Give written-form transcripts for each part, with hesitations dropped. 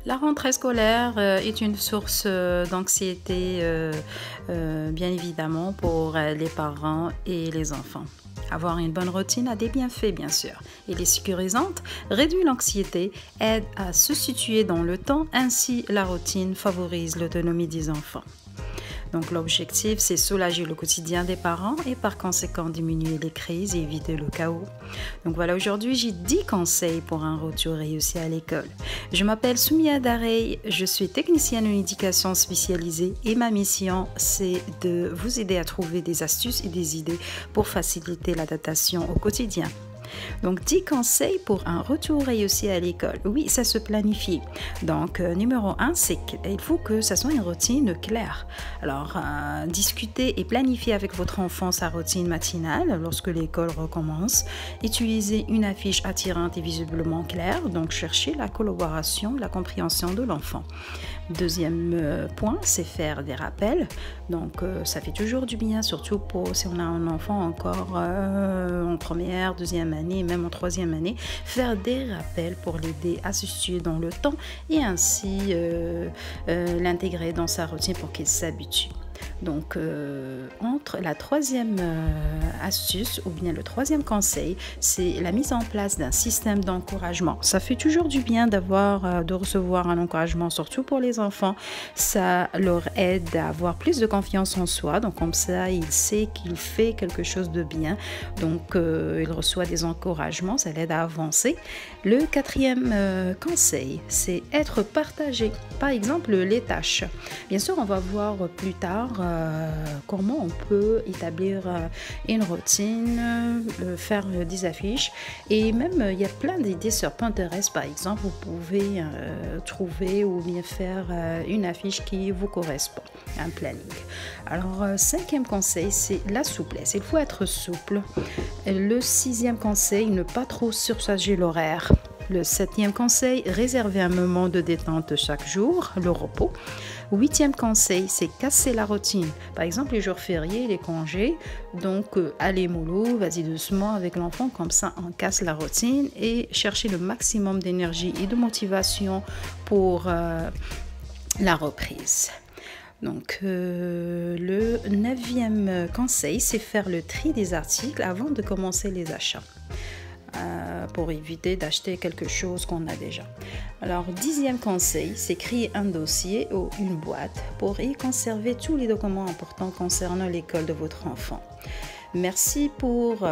La rentrée scolaire est une source d'anxiété, bien évidemment, pour les parents et les enfants. Avoir une bonne routine a des bienfaits, bien sûr. Elle est sécurisante, réduit l'anxiété, aide à se situer dans le temps, ainsi la routine favorise l'autonomie des enfants. Donc l'objectif, c'est soulager le quotidien des parents et par conséquent diminuer les crises et éviter le chaos. Donc voilà, aujourd'hui, j'ai 10 conseils pour un retour réussi à l'école. Je m'appelle Soumia Darey, je suis technicienne en éducation spécialisée et ma mission, c'est de vous aider à trouver des astuces et des idées pour faciliter l'adaptation au quotidien. Donc 10 conseils pour un retour réussi à l'école. Oui, ça se planifie. Donc numéro 1, c'est qu'il faut que ça soit une routine claire. Alors discutez et planifiez avec votre enfant sa routine matinale lorsque l'école recommence. Utilisez une affiche attirante et visiblement claire. Donc cherchez la collaboration, la compréhension de l'enfant. Deuxième point, c'est faire des rappels. Donc ça fait toujours du bien, surtout si on a un enfant encore en première, deuxième année, même en troisième année, faire des rappels pour l'aider à se situer dans le temps et ainsi l'intégrer dans sa routine pour qu'il s'habitue. Donc, entre la troisième astuce ou bien le troisième conseil, c'est la mise en place d'un système d'encouragement. Ça fait toujours du bien de recevoir un encouragement, surtout pour les enfants. Ça leur aide à avoir plus de confiance en soi. Donc, comme ça, il sait qu'il fait quelque chose de bien. Donc, il reçoit des encouragements. Ça l'aide à avancer. Le quatrième conseil, c'est être partagé. Par exemple, les tâches. Bien sûr, on va voir plus tard comment on peut établir une routine, faire des affiches et même il y a plein d'idées sur Pinterest par exemple, vous pouvez trouver ou bien faire une affiche qui vous correspond, un planning. Alors cinquième conseil, c'est la souplesse, il faut être souple. Le sixième conseil, ne pas trop surcharger l'horaire. Le septième conseil, réserver un moment de détente chaque jour, le repos. Huitième conseil, c'est casser la routine. Par exemple, les jours fériés, les congés. Donc, allez mollo, vas-y doucement avec l'enfant. Comme ça, on casse la routine et chercher le maximum d'énergie et de motivation pour la reprise. Donc, le neuvième conseil, c'est faire le tri des articles avant de commencer les achats. Pour éviter d'acheter quelque chose qu'on a déjà. Alors, dixième conseil, c'est créer un dossier ou une boîte pour y conserver tous les documents importants concernant l'école de votre enfant. Merci pour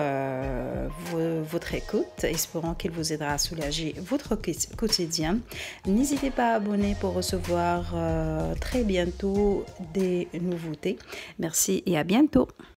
votre écoute. Espérons qu'il vous aidera à soulager votre quotidien. N'hésitez pas à abonner pour recevoir très bientôt des nouveautés. Merci et à bientôt.